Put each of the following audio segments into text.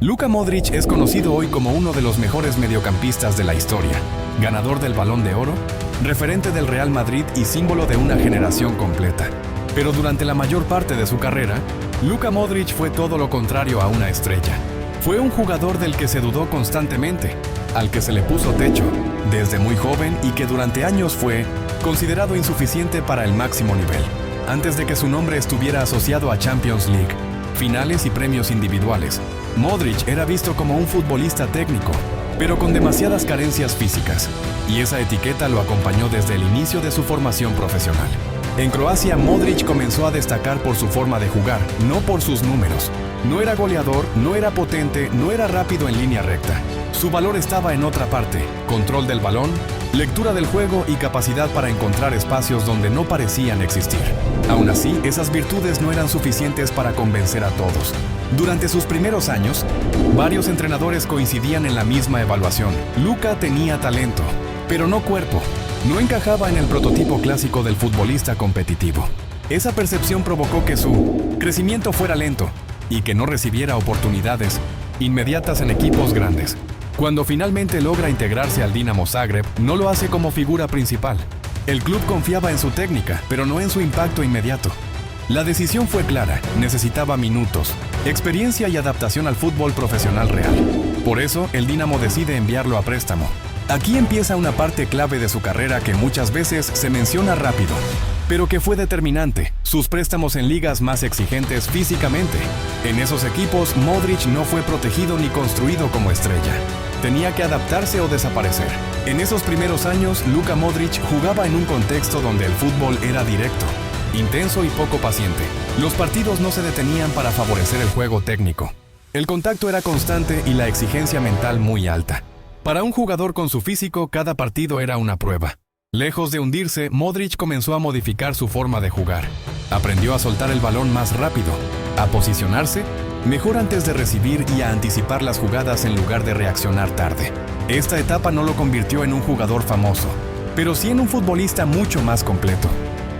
Luka Modric es conocido hoy como uno de los mejores mediocampistas de la historia, ganador del Balón de Oro, referente del Real Madrid y símbolo de una generación completa. Pero durante la mayor parte de su carrera, Luka Modric fue todo lo contrario a una estrella. Fue un jugador del que se dudó constantemente, al que se le puso techo desde muy joven y que durante años fue considerado insuficiente para el máximo nivel. Antes de que su nombre estuviera asociado a Champions League, finales y premios individuales, Modric era visto como un futbolista técnico, pero con demasiadas carencias físicas, y esa etiqueta lo acompañó desde el inicio de su formación profesional. En Croacia, Modric comenzó a destacar por su forma de jugar, no por sus números. No era goleador, no era potente, no era rápido en línea recta. Su valor estaba en otra parte: control del balón, lectura del juego y capacidad para encontrar espacios donde no parecían existir. Aún así, esas virtudes no eran suficientes para convencer a todos. Durante sus primeros años, varios entrenadores coincidían en la misma evaluación. Luka tenía talento, pero no cuerpo. No encajaba en el prototipo clásico del futbolista competitivo. Esa percepción provocó que su crecimiento fuera lento y que no recibiera oportunidades inmediatas en equipos grandes. Cuando finalmente logra integrarse al Dinamo Zagreb, no lo hace como figura principal. El club confiaba en su técnica, pero no en su impacto inmediato. La decisión fue clara: necesitaba minutos, experiencia y adaptación al fútbol profesional real. Por eso, el Dinamo decide enviarlo a préstamo. Aquí empieza una parte clave de su carrera que muchas veces se menciona rápido, pero que fue determinante: sus préstamos en ligas más exigentes físicamente. En esos equipos, Modric no fue protegido ni construido como estrella. Tenía que adaptarse o desaparecer. En esos primeros años, Luka Modric jugaba en un contexto donde el fútbol era directo, intenso y poco paciente. Los partidos no se detenían para favorecer el juego técnico. El contacto era constante y la exigencia mental muy alta. Para un jugador con su físico, cada partido era una prueba. Lejos de hundirse, Modric comenzó a modificar su forma de jugar. Aprendió a soltar el balón más rápido, a posicionarse mejor antes de recibir y a anticipar las jugadas en lugar de reaccionar tarde. Esta etapa no lo convirtió en un jugador famoso, pero sí en un futbolista mucho más completo.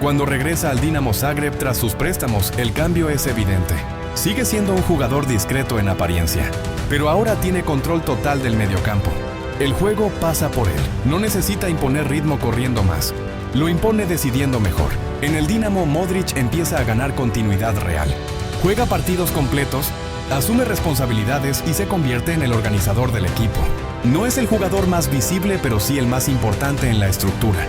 Cuando regresa al Dinamo Zagreb tras sus préstamos, el cambio es evidente. Sigue siendo un jugador discreto en apariencia, pero ahora tiene control total del mediocampo. El juego pasa por él. No necesita imponer ritmo corriendo más. Lo impone decidiendo mejor. En el Dinamo, Modric empieza a ganar continuidad real. Juega partidos completos, asume responsabilidades y se convierte en el organizador del equipo. No es el jugador más visible, pero sí el más importante en la estructura.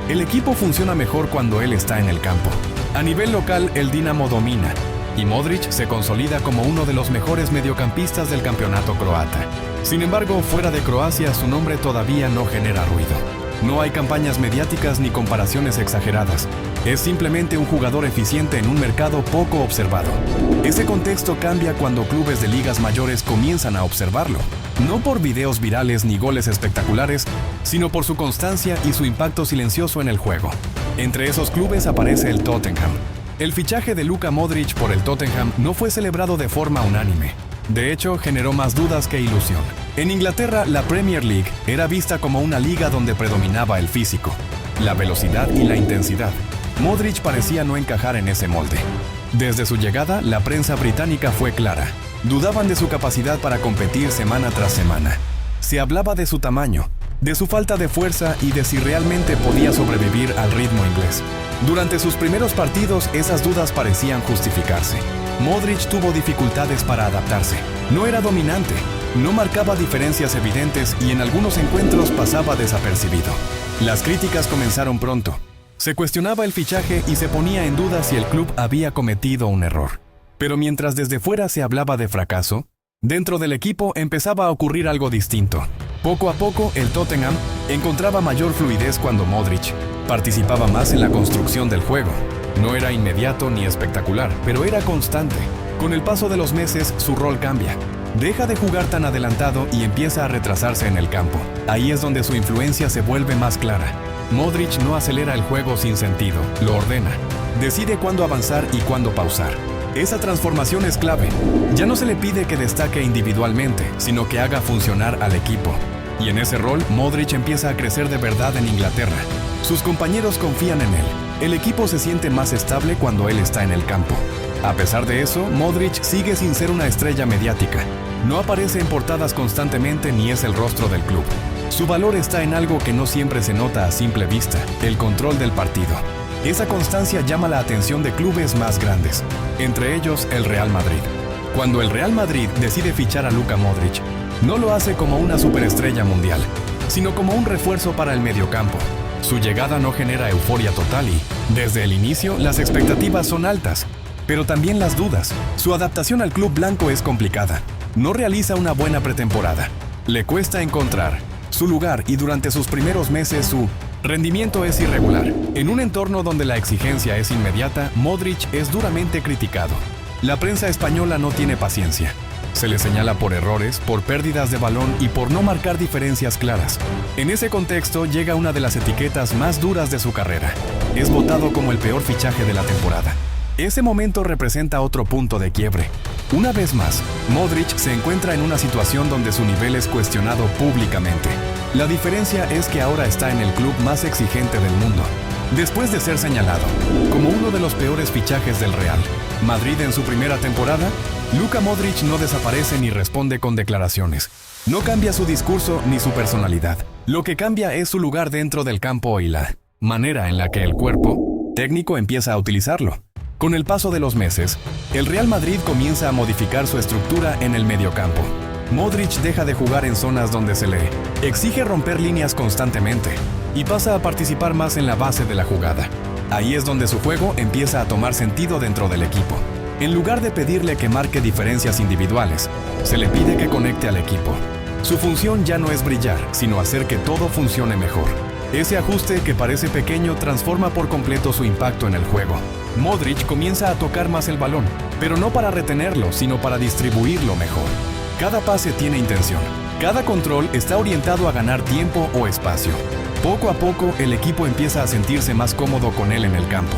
El equipo funciona mejor cuando él está en el campo. A nivel local, el Dinamo domina, y Modric se consolida como uno de los mejores mediocampistas del campeonato croata. Sin embargo, fuera de Croacia, su nombre todavía no genera ruido. No hay campañas mediáticas ni comparaciones exageradas. Es simplemente un jugador eficiente en un mercado poco observado. Ese contexto cambia cuando clubes de ligas mayores comienzan a observarlo. No por videos virales ni goles espectaculares, sino por su constancia y su impacto silencioso en el juego. Entre esos clubes aparece el Tottenham. El fichaje de Luka Modric por el Tottenham no fue celebrado de forma unánime. De hecho, generó más dudas que ilusión. En Inglaterra, la Premier League era vista como una liga donde predominaba el físico, la velocidad y la intensidad. Modric parecía no encajar en ese molde. Desde su llegada, la prensa británica fue clara. Dudaban de su capacidad para competir semana tras semana. Se hablaba de su tamaño, de su falta de fuerza y de si realmente podía sobrevivir al ritmo inglés. Durante sus primeros partidos, esas dudas parecían justificarse. Modric tuvo dificultades para adaptarse. No era dominante, no marcaba diferencias evidentes y en algunos encuentros pasaba desapercibido. Las críticas comenzaron pronto. Se cuestionaba el fichaje y se ponía en duda si el club había cometido un error. Pero mientras desde fuera se hablaba de fracaso, dentro del equipo empezaba a ocurrir algo distinto. Poco a poco, el Tottenham encontraba mayor fluidez cuando Modric participaba más en la construcción del juego. No era inmediato ni espectacular, pero era constante. Con el paso de los meses, su rol cambia. Deja de jugar tan adelantado y empieza a retrasarse en el campo. Ahí es donde su influencia se vuelve más clara. Modric no acelera el juego sin sentido, lo ordena. Decide cuándo avanzar y cuándo pausar. Esa transformación es clave. Ya no se le pide que destaque individualmente, sino que haga funcionar al equipo. Y en ese rol, Modric empieza a crecer de verdad en Inglaterra. Sus compañeros confían en él. El equipo se siente más estable cuando él está en el campo. A pesar de eso, Modric sigue sin ser una estrella mediática. No aparece en portadas constantemente ni es el rostro del club. Su valor está en algo que no siempre se nota a simple vista: el control del partido. Esa constancia llama la atención de clubes más grandes, entre ellos el Real Madrid. Cuando el Real Madrid decide fichar a Luka Modric, no lo hace como una superestrella mundial, sino como un refuerzo para el mediocampo. Su llegada no genera euforia total y, desde el inicio, las expectativas son altas, pero también las dudas. Su adaptación al club blanco es complicada. No realiza una buena pretemporada. Le cuesta encontrar su lugar y durante sus primeros meses su rendimiento es irregular. En un entorno donde la exigencia es inmediata, Modric es duramente criticado. La prensa española no tiene paciencia. Se le señala por errores, por pérdidas de balón y por no marcar diferencias claras. En ese contexto llega una de las etiquetas más duras de su carrera. Es votado como el peor fichaje de la temporada. Ese momento representa otro punto de quiebre. Una vez más, Modric se encuentra en una situación donde su nivel es cuestionado públicamente. La diferencia es que ahora está en el club más exigente del mundo. Después de ser señalado como uno de los peores fichajes del Real Madrid en su primera temporada, Luka Modric no desaparece ni responde con declaraciones. No cambia su discurso ni su personalidad. Lo que cambia es su lugar dentro del campo y la manera en la que el cuerpo técnico empieza a utilizarlo. Con el paso de los meses, el Real Madrid comienza a modificar su estructura en el mediocampo. Modric deja de jugar en zonas donde se le exige romper líneas constantemente y pasa a participar más en la base de la jugada. Ahí es donde su juego empieza a tomar sentido dentro del equipo. En lugar de pedirle que marque diferencias individuales, se le pide que conecte al equipo. Su función ya no es brillar, sino hacer que todo funcione mejor. Ese ajuste que parece pequeño transforma por completo su impacto en el juego. Modric comienza a tocar más el balón, pero no para retenerlo, sino para distribuirlo mejor. Cada pase tiene intención. Cada control está orientado a ganar tiempo o espacio. Poco a poco, el equipo empieza a sentirse más cómodo con él en el campo.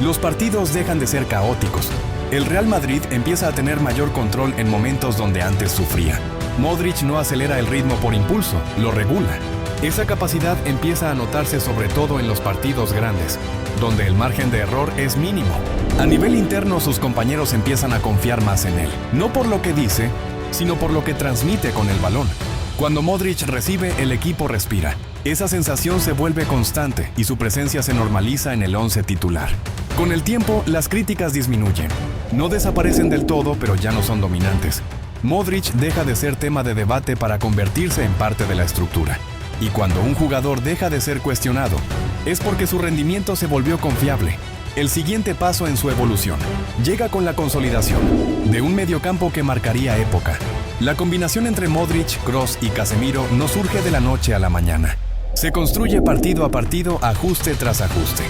Los partidos dejan de ser caóticos. El Real Madrid empieza a tener mayor control en momentos donde antes sufría. Modric no acelera el ritmo por impulso, lo regula. Esa capacidad empieza a notarse sobre todo en los partidos grandes, donde el margen de error es mínimo. A nivel interno, sus compañeros empiezan a confiar más en él, no por lo que dice, sino por lo que transmite con el balón. Cuando Modric recibe, el equipo respira. Esa sensación se vuelve constante y su presencia se normaliza en el 11 titular. Con el tiempo, las críticas disminuyen. No desaparecen del todo, pero ya no son dominantes. Modric deja de ser tema de debate para convertirse en parte de la estructura. Y cuando un jugador deja de ser cuestionado, es porque su rendimiento se volvió confiable. El siguiente paso en su evolución llega con la consolidación de un mediocampo que marcaría época. La combinación entre Modric, Kroos y Casemiro no surge de la noche a la mañana. Se construye partido a partido, ajuste tras ajuste.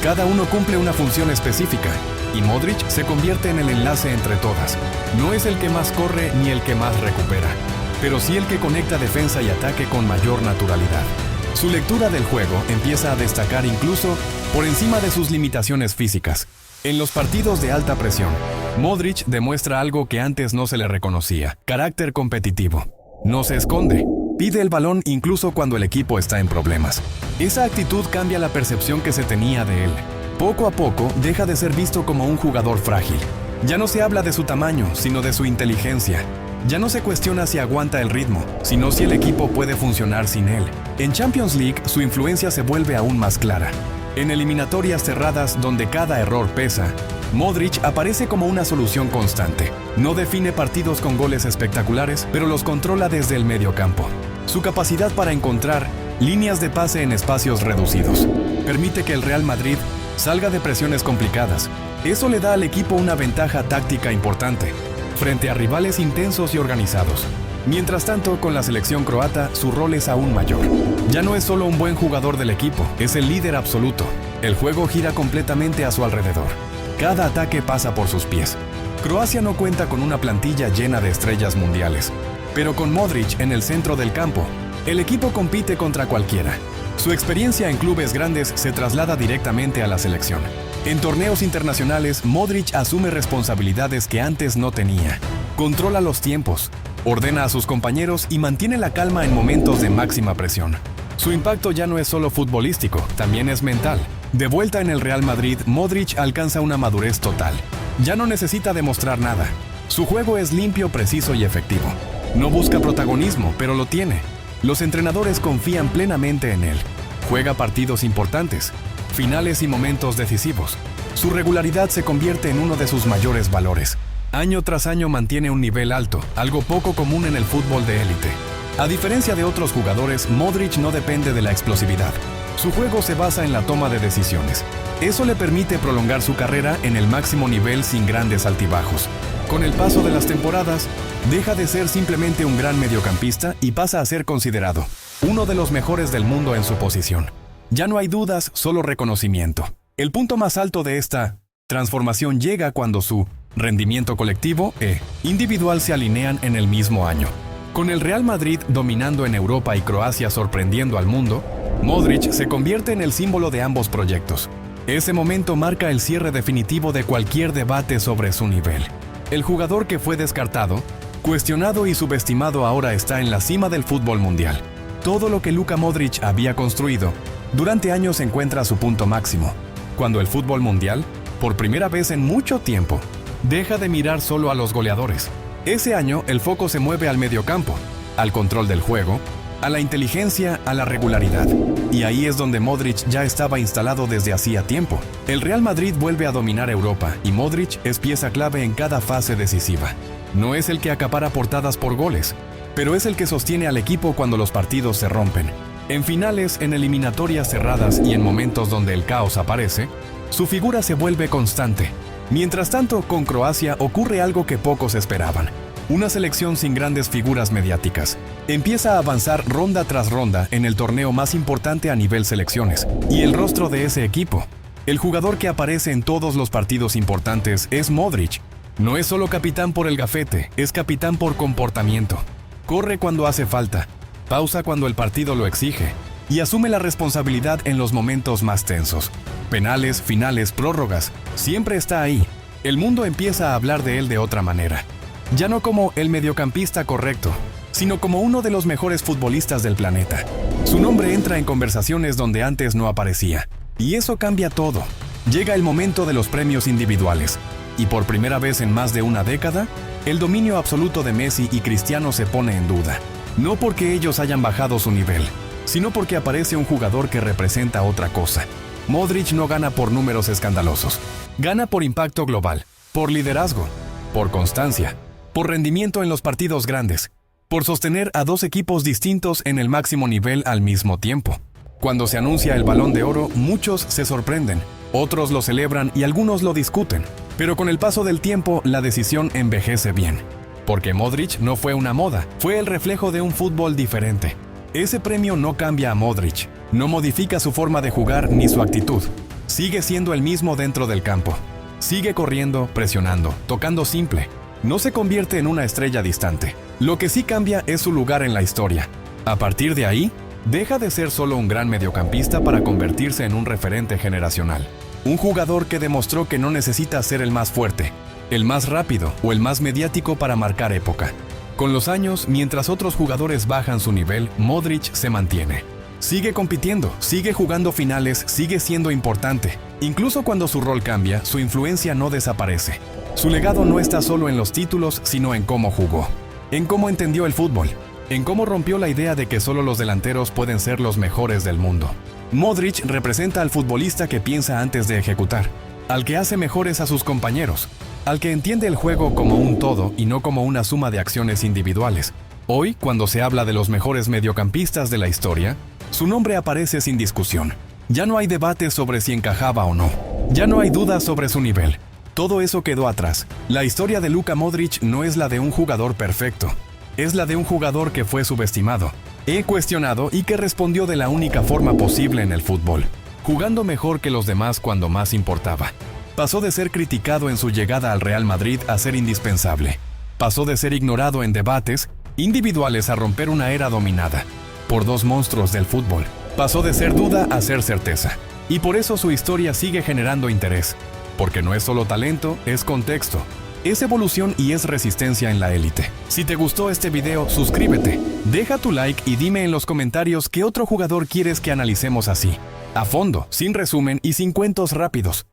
Cada uno cumple una función específica, y Modric se convierte en el enlace entre todas. No es el que más corre ni el que más recupera, pero sí el que conecta defensa y ataque con mayor naturalidad. Su lectura del juego empieza a destacar incluso por encima de sus limitaciones físicas. En los partidos de alta presión, Modric demuestra algo que antes no se le reconocía: carácter competitivo. No se esconde, pide el balón incluso cuando el equipo está en problemas. Esa actitud cambia la percepción que se tenía de él. Poco a poco deja de ser visto como un jugador frágil. Ya no se habla de su tamaño, sino de su inteligencia. Ya no se cuestiona si aguanta el ritmo, sino si el equipo puede funcionar sin él. En Champions League, su influencia se vuelve aún más clara. En eliminatorias cerradas donde cada error pesa, Modric aparece como una solución constante. No define partidos con goles espectaculares, pero los controla desde el mediocampo. Su capacidad para encontrar líneas de pase en espacios reducidos permite que el Real Madrid salga de presiones complicadas. Eso le da al equipo una ventaja táctica importante frente a rivales intensos y organizados. Mientras tanto, con la selección croata, su rol es aún mayor. Ya no es solo un buen jugador del equipo, es el líder absoluto. El juego gira completamente a su alrededor. Cada ataque pasa por sus pies. Croacia no cuenta con una plantilla llena de estrellas mundiales, pero con Modric en el centro del campo, el equipo compite contra cualquiera. Su experiencia en clubes grandes se traslada directamente a la selección. En torneos internacionales, Modric asume responsabilidades que antes no tenía. Controla los tiempos, ordena a sus compañeros y mantiene la calma en momentos de máxima presión. Su impacto ya no es solo futbolístico, también es mental. De vuelta en el Real Madrid, Modric alcanza una madurez total. Ya no necesita demostrar nada. Su juego es limpio, preciso y efectivo. No busca protagonismo, pero lo tiene. Los entrenadores confían plenamente en él. Juega partidos importantes, finales y momentos decisivos. Su regularidad se convierte en uno de sus mayores valores. Año tras año mantiene un nivel alto, algo poco común en el fútbol de élite. A diferencia de otros jugadores, Modric no depende de la explosividad. Su juego se basa en la toma de decisiones. Eso le permite prolongar su carrera en el máximo nivel sin grandes altibajos. Con el paso de las temporadas, deja de ser simplemente un gran mediocampista y pasa a ser considerado uno de los mejores del mundo en su posición. Ya no hay dudas, solo reconocimiento. El punto más alto de esta transformación llega cuando su rendimiento colectivo e individual se alinean en el mismo año. Con el Real Madrid dominando en Europa y Croacia sorprendiendo al mundo, Modric se convierte en el símbolo de ambos proyectos. Ese momento marca el cierre definitivo de cualquier debate sobre su nivel. El jugador que fue descartado, cuestionado y subestimado ahora está en la cima del fútbol mundial. Todo lo que Luka Modric había construido durante años encuentra su punto máximo, cuando el fútbol mundial, por primera vez en mucho tiempo, deja de mirar solo a los goleadores. Ese año el foco se mueve al mediocampo, al control del juego, a la inteligencia, a la regularidad. Y ahí es donde Modric ya estaba instalado desde hacía tiempo. El Real Madrid vuelve a dominar Europa y Modric es pieza clave en cada fase decisiva. No es el que acapara portadas por goles, pero es el que sostiene al equipo cuando los partidos se rompen. En finales, en eliminatorias cerradas y en momentos donde el caos aparece, su figura se vuelve constante. Mientras tanto, con Croacia ocurre algo que pocos esperaban. Una selección sin grandes figuras mediáticas. Empieza a avanzar ronda tras ronda en el torneo más importante a nivel selecciones. Y el rostro de ese equipo, el jugador que aparece en todos los partidos importantes, es Modric. No es solo capitán por el gafete, es capitán por comportamiento. Corre cuando hace falta, pausa cuando el partido lo exige y asume la responsabilidad en los momentos más tensos. Penales, finales, prórrogas, siempre está ahí. El mundo empieza a hablar de él de otra manera. Ya no como el mediocampista correcto, sino como uno de los mejores futbolistas del planeta. Su nombre entra en conversaciones donde antes no aparecía. Y eso cambia todo. Llega el momento de los premios individuales. Y por primera vez en más de una década, el dominio absoluto de Messi y Cristiano se pone en duda. No porque ellos hayan bajado su nivel, sino porque aparece un jugador que representa otra cosa. Modric no gana por números escandalosos. Gana por impacto global, por liderazgo, por constancia, por rendimiento en los partidos grandes, por sostener a dos equipos distintos en el máximo nivel al mismo tiempo. Cuando se anuncia el Balón de Oro, muchos se sorprenden, otros lo celebran y algunos lo discuten. Pero con el paso del tiempo, la decisión envejece bien. Porque Modric no fue una moda, fue el reflejo de un fútbol diferente. Ese premio no cambia a Modric, no modifica su forma de jugar ni su actitud. Sigue siendo el mismo dentro del campo. Sigue corriendo, presionando, tocando simple. No se convierte en una estrella distante. Lo que sí cambia es su lugar en la historia. A partir de ahí, deja de ser solo un gran mediocampista para convertirse en un referente generacional. Un jugador que demostró que no necesita ser el más fuerte, el más rápido o el más mediático para marcar época. Con los años, mientras otros jugadores bajan su nivel, Modric se mantiene. Sigue compitiendo, sigue jugando finales, sigue siendo importante. Incluso cuando su rol cambia, su influencia no desaparece. Su legado no está solo en los títulos, sino en cómo jugó, en cómo entendió el fútbol, en cómo rompió la idea de que solo los delanteros pueden ser los mejores del mundo. Modric representa al futbolista que piensa antes de ejecutar, al que hace mejores a sus compañeros, al que entiende el juego como un todo y no como una suma de acciones individuales. Hoy, cuando se habla de los mejores mediocampistas de la historia, su nombre aparece sin discusión. Ya no hay debate sobre si encajaba o no. Ya no hay duda sobre su nivel. Todo eso quedó atrás. La historia de Luka Modric no es la de un jugador perfecto. Es la de un jugador que fue subestimado, cuestionado y que respondió de la única forma posible en el fútbol, jugando mejor que los demás cuando más importaba. Pasó de ser criticado en su llegada al Real Madrid a ser indispensable. Pasó de ser ignorado en debates individuales a romper una era dominada por dos monstruos del fútbol. Pasó de ser duda a ser certeza. Y por eso su historia sigue generando interés. Porque no es solo talento, es contexto, es evolución y es resistencia en la élite. Si te gustó este video, suscríbete, deja tu like y dime en los comentarios qué otro jugador quieres que analicemos así. A fondo, sin resumen y sin cuentos rápidos.